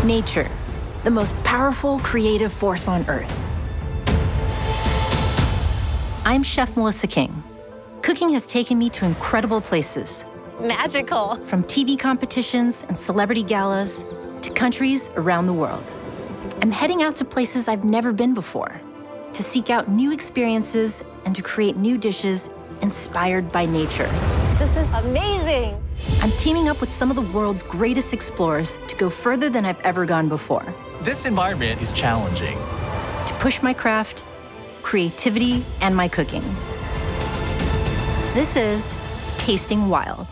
Nature, the most powerful creative force on Earth. I'm Chef Melissa King. Cooking has taken me to incredible places. Magical. From TV competitions and celebrity galas to countries around the world. I'm heading out to places I've never been before to seek out new experiences and to create new dishes inspired by nature. This is amazing. I'm teaming up with some of the world's greatest explorers to go further than I've ever gone before. This environment is challenging. To push my craft, creativity, and my cooking. This is Tasting Wild.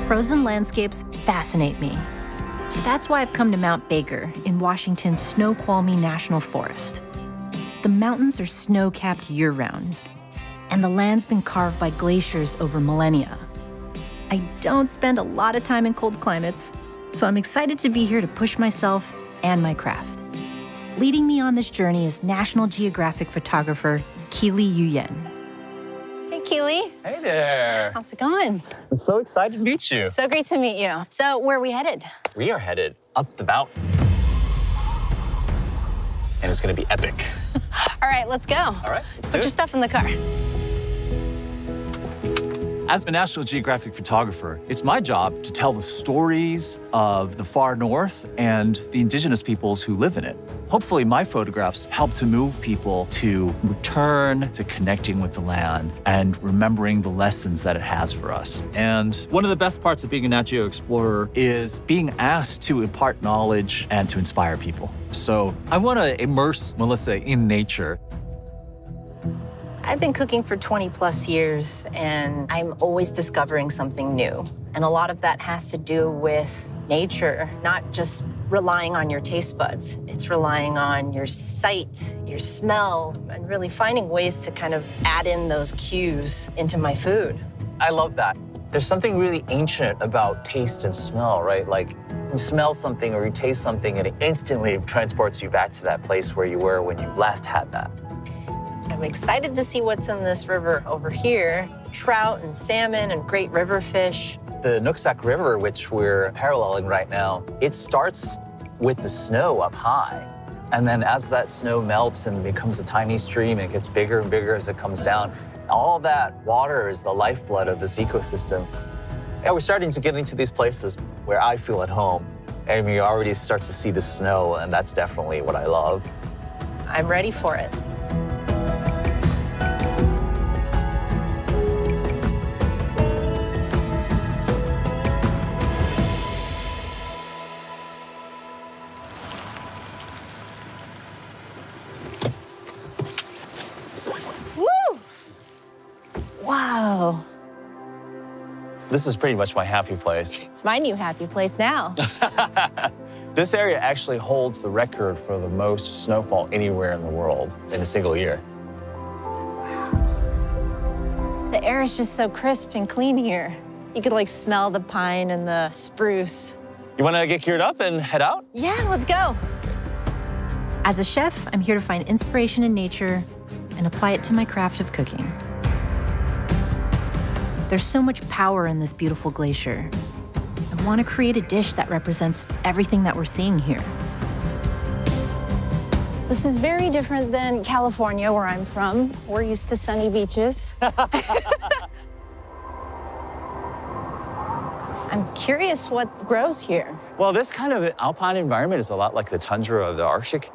Frozen landscapes fascinate me. That's why I've come to Mount Baker in Washington's Snoqualmie National Forest. The mountains are snow-capped year-round, and the land's been carved by glaciers over millennia. I don't spend a lot of time in cold climates, so I'm excited to be here to push myself and my craft. Leading me on this journey is National Geographic photographer Keely Yuyen. Hey, Keely. Hey there. How's it going? I'm so excited to meet you. So great to meet you. So where are we headed? We are headed up the mountain. And it's going to be epic. All right, let's go. All right, let's do Put your it. stuff in the car. As a National Geographic photographer, it's my job to tell the stories of the far north and the indigenous peoples who live in it. Hopefully, my photographs help to move people to return to connecting with the land and remembering the lessons that it has for us. And one of the best parts of being a Nat Geo explorer is being asked to impart knowledge and to inspire people. So I want to immerse Melissa in nature. I've been cooking for 20 plus years, and I'm always discovering something new. And a lot of that has to do with nature, not just relying on your taste buds. It's relying on your sight, your smell, and really finding ways to kind of add in those cues into my food. I love that. There's something really ancient about taste and smell, right? Like you smell something or you taste something and it instantly transports you back to that place where you were when you last had that. I'm excited to see what's in this river over here. Trout and salmon and great river fish. The Nooksack River, which we're paralleling right now, it starts with the snow up high. And then as that snow melts and becomes a tiny stream, it gets bigger and bigger as it comes down. All that water is the lifeblood of this ecosystem. Yeah, we're starting to get into these places where I feel at home. And we already start to see the snow, and that's definitely what I love. I'm ready for it. Woo! Wow. This is pretty much my happy place. It's my new happy place now. This area actually holds the record for the most snowfall anywhere in the world in a single year. The air is just so crisp and clean here. You could like smell the pine and the spruce. You want to get geared up and head out? Yeah, let's go. As a chef, I'm here to find inspiration in nature and apply it to my craft of cooking. There's so much power in this beautiful glacier. I want to create a dish that represents everything that we're seeing here. This is very different than California, where I'm from. We're used to sunny beaches. I'm curious what grows here. Well, this kind of alpine environment is a lot like the tundra of the Arctic.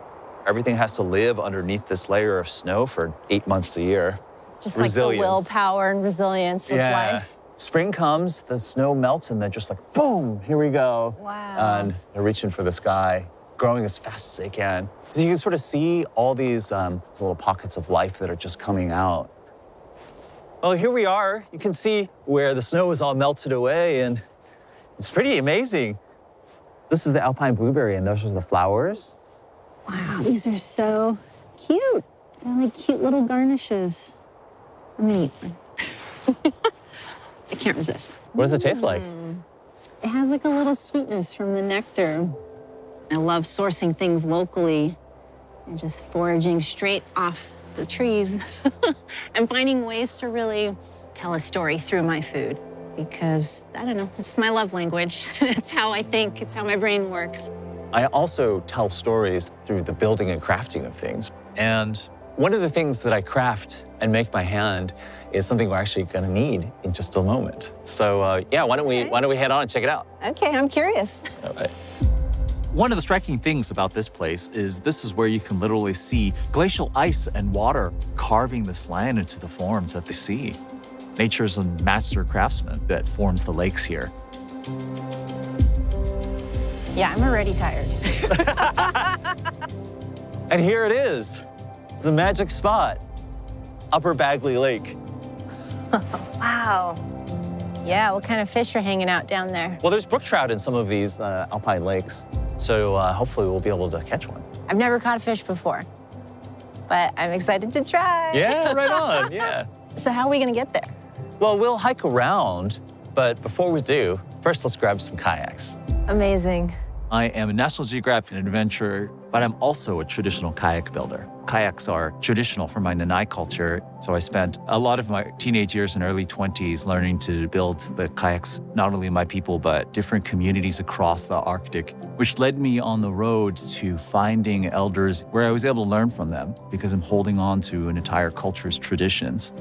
Everything has to live underneath this layer of snow for 8 months a year. Just like the willpower and resilience of life. Spring comes, the snow melts, and then just like, boom, here we go. Wow. And they're reaching for the sky, growing as fast as they can. So you can sort of see all these little pockets of life that are just coming out. Well, here we are. You can see where the snow is all melted away, and it's pretty amazing. This is the alpine blueberry, and those are the flowers. Wow, these are so cute. They're like cute little garnishes. I'm gonna eat one. I can't resist. What does it taste like? It has like a little sweetness from the nectar. I love sourcing things locally and just foraging straight off the trees and finding ways to really tell a story through my food. because, I don't know, it's my love language. It's how I think, it's how my brain works. I also tell stories through the building and crafting of things. And one of the things that I craft and make by hand is something we're actually going to need in just a moment. So yeah, why don't we head on and check it out? Okay, I'm curious. All right. One of the striking things about this place is this is where you can literally see glacial ice and water carving this land into the forms that they see. Nature's a master craftsman that forms the lakes here. Yeah, I'm already tired. And here it is. It's the magic spot, Upper Bagley Lake. Wow. Yeah, what kind of fish are hanging out down there? Well, there's brook trout in some of these alpine lakes, so hopefully we'll be able to catch one. I've never caught a fish before, but I'm excited to try. Yeah, right on, yeah. So how are we gonna get there? Well, we'll hike around, but before we do, first let's grab some kayaks. Amazing. I am a National Geographic adventurer, but I'm also a traditional kayak builder. Kayaks are traditional for my Nanai culture, so I spent a lot of my teenage years and early 20s learning to build the kayaks, not only my people, but different communities across the Arctic, which led me on the road to finding elders where I was able to learn from them because I'm holding on to an entire culture's traditions.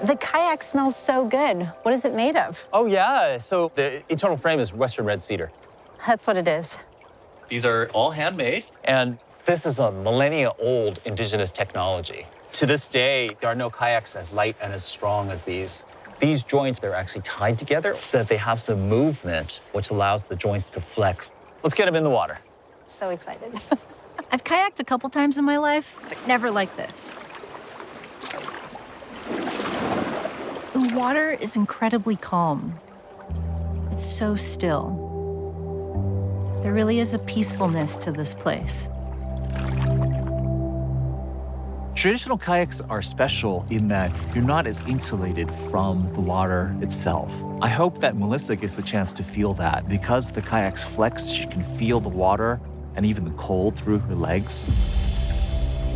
The kayak smells so good. What is it made of? Oh yeah, so the internal frame is Western red cedar. That's what it is. These are all handmade, and this is a millennia-old indigenous technology. To this day, there are no kayaks as light and as strong as these. These joints, they're actually tied together so that they have some movement, which allows the joints to flex. Let's get them in the water. So excited. I've kayaked a couple times in my life, but never like this. The water is incredibly calm. It's so still. There really is a peacefulness to this place. Traditional kayaks are special in that you're not as insulated from the water itself. I hope that Melissa gets a chance to feel that. Because the kayaks flex, she can feel the water and even the cold through her legs.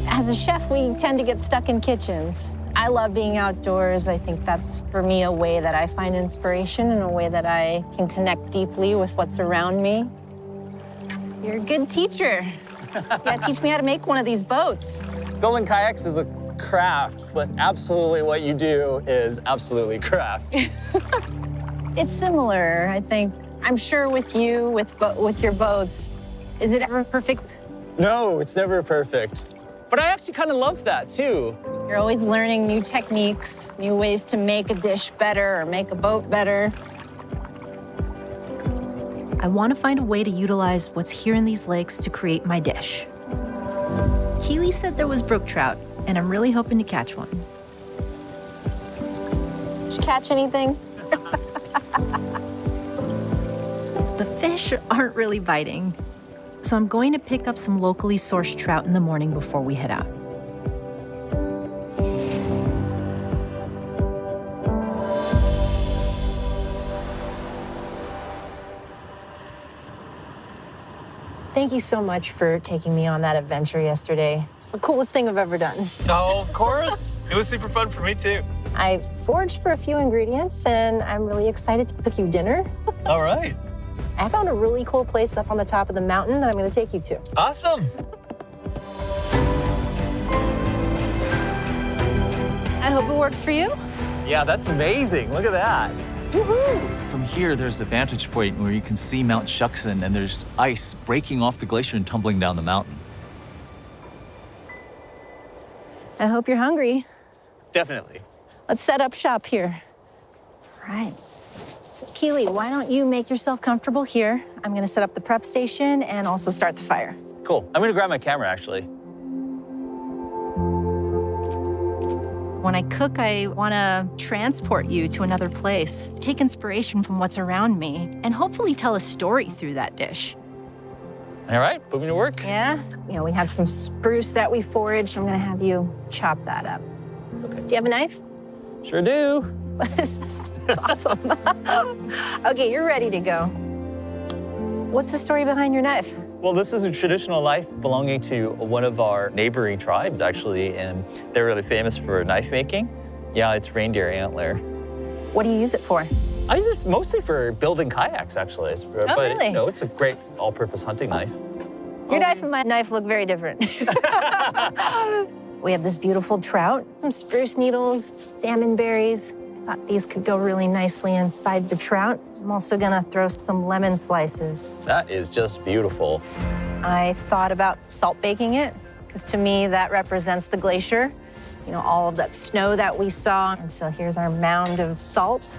As a chef, we tend to get stuck in kitchens. I love being outdoors. I think that's, for me, a way that I find inspiration and a way that I can connect deeply with what's around me. You're a good teacher. You gotta teach me how to make one of these boats. Building kayaks is a craft, but absolutely what you do is absolutely craft. It's similar, I think. I'm sure with you, with your boats, is it ever perfect? No, it's never perfect. But I actually kind of love that, too. You're always learning new techniques, new ways to make a dish better or make a boat better. I want to find a way to utilize what's here in these lakes to create my dish. Keely said there was brook trout, and I'm really hoping to catch one. Did you catch anything? The fish aren't really biting, so I'm going to pick up some locally sourced trout in the morning before we head out. Thank you so much for taking me on that adventure yesterday. It's the coolest thing I've ever done. Oh, of course. It was super fun for me, too. I foraged for a few ingredients, and I'm really excited to cook you dinner. All right. I found a really cool place up on the top of the mountain that I'm going to take you to. Awesome. I hope it works for you. Yeah, that's amazing. Look at that. Woohoo! From here, there's a vantage point where you can see Mount Shuksan, and there's ice breaking off the glacier and tumbling down the mountain. I hope you're hungry. Definitely. Let's set up shop here. All right. So, Keely, why don't you make yourself comfortable here? I'm going to set up the prep station and also start the fire. Cool. I'm going to grab my camera, actually. When I cook, I want to transport you to another place, take inspiration from what's around me, and hopefully tell a story through that dish. All right, put me to work. Yeah? You know, we have some spruce that we foraged. I'm going to have you chop that up. Okay. Do you have a knife? Sure do. That's awesome. Okay, you're ready to go. What's the story behind your knife? Well, this is a traditional knife belonging to one of our neighboring tribes, actually, and they're really famous for knife making. Yeah, it's reindeer antler. What do you use it for? I use it mostly for building kayaks, actually. But, really? You know, it's a great all-purpose hunting knife. Your knife and my knife look very different. We have this beautiful trout, some spruce needles, salmon berries. Thought these could go really nicely inside the trout. I'm also gonna throw some lemon slices. That is just beautiful. I thought about salt baking it, because to me that represents the glacier. You know, all of that snow that we saw. And so here's our mound of salt.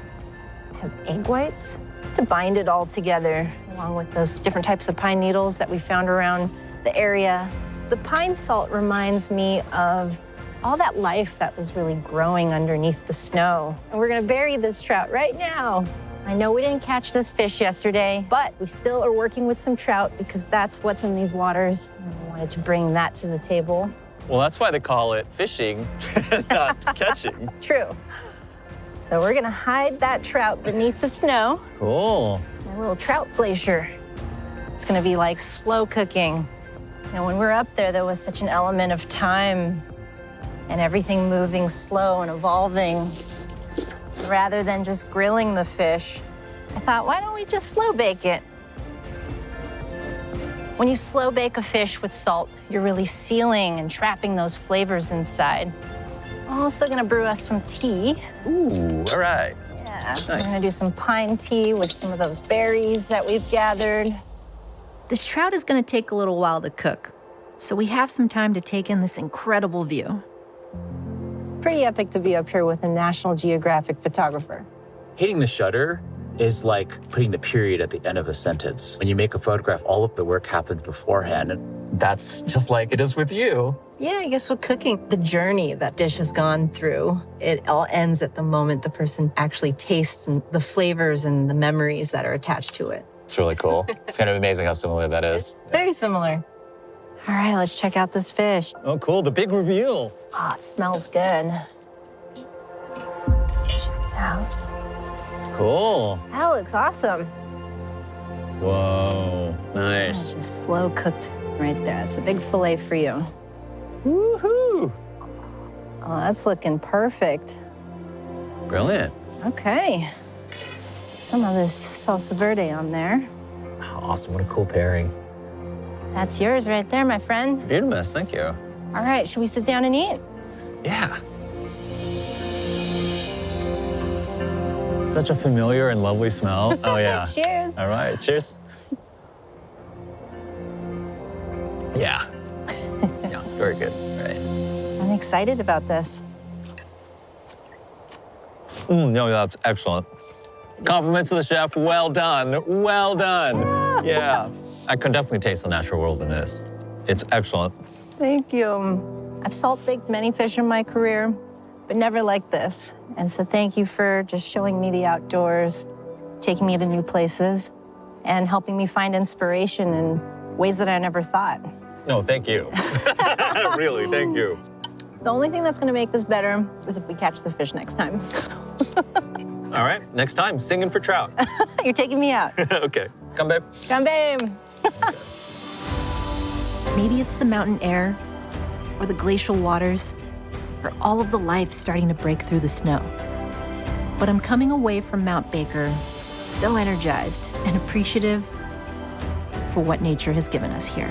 I have egg whites to bind it all together, along with those different types of pine needles that we found around the area. The pine salt reminds me of all that life that was really growing underneath the snow. And we're gonna bury this trout right now. I know we didn't catch this fish yesterday, but we still are working with some trout because that's what's in these waters. And I wanted to bring that to the table. Well, that's why they call it fishing, not catching. True. So we're gonna hide that trout beneath the snow. Cool. A little trout glacier. It's gonna be like slow cooking. You know, when we were up there, there was such an element of time and everything moving slow and evolving. Rather than just grilling the fish, I thought, why don't we just slow bake it? When you slow bake a fish with salt, you're really sealing and trapping those flavors inside. I'm also gonna brew us some tea. Ooh, all right. Yeah, Nice. we're gonna do some pine tea with some of those berries that we've gathered. This trout is going to take a little while to cook, so we have some time to take in this incredible view. It's pretty epic to be up here with a National Geographic photographer. Hitting the shutter is like putting the period at the end of a sentence. When you make a photograph, all of the work happens beforehand. And That's just like it is with you. Yeah, I guess with cooking, the journey that dish has gone through, it all ends at the moment the person actually tastes and the flavors and the memories that are attached to it. It's really cool. It's kind of amazing how similar that is. It's very similar. All right, let's check out this fish. Oh, cool. The big reveal. Oh, it smells good. Check it out. Cool. That looks awesome. Whoa. It's Nice. just slow cooked right there. It's a big fillet for you. Woohoo. Oh, that's looking perfect. Brilliant. Okay. Some of this salsa verde on there. Oh, awesome. What a cool pairing. That's yours right there, my friend. Beautiful. Thank you. All right, should we sit down and eat? Yeah. Such a familiar and lovely smell. Oh, yeah. Cheers. All right. Cheers. Yeah. Yeah. Very good. All right. I'm excited about this. No, that's excellent. Compliments to the chef. Well done. Well done. Yeah. I can definitely taste the natural world in this. It's excellent. Thank you. I've salt baked many fish in my career, but never like this. And so thank you for just showing me the outdoors, taking me to new places, and helping me find inspiration in ways that I never thought. No, thank you. Really, thank you. The only thing that's gonna make this better is if we catch the fish next time. All right, next time, singing for trout. You're taking me out. Okay, come babe. Come, babe. Maybe it's the mountain air, or the glacial waters, or all of the life starting to break through the snow. But I'm coming away from Mount Baker so energized and appreciative for what nature has given us here.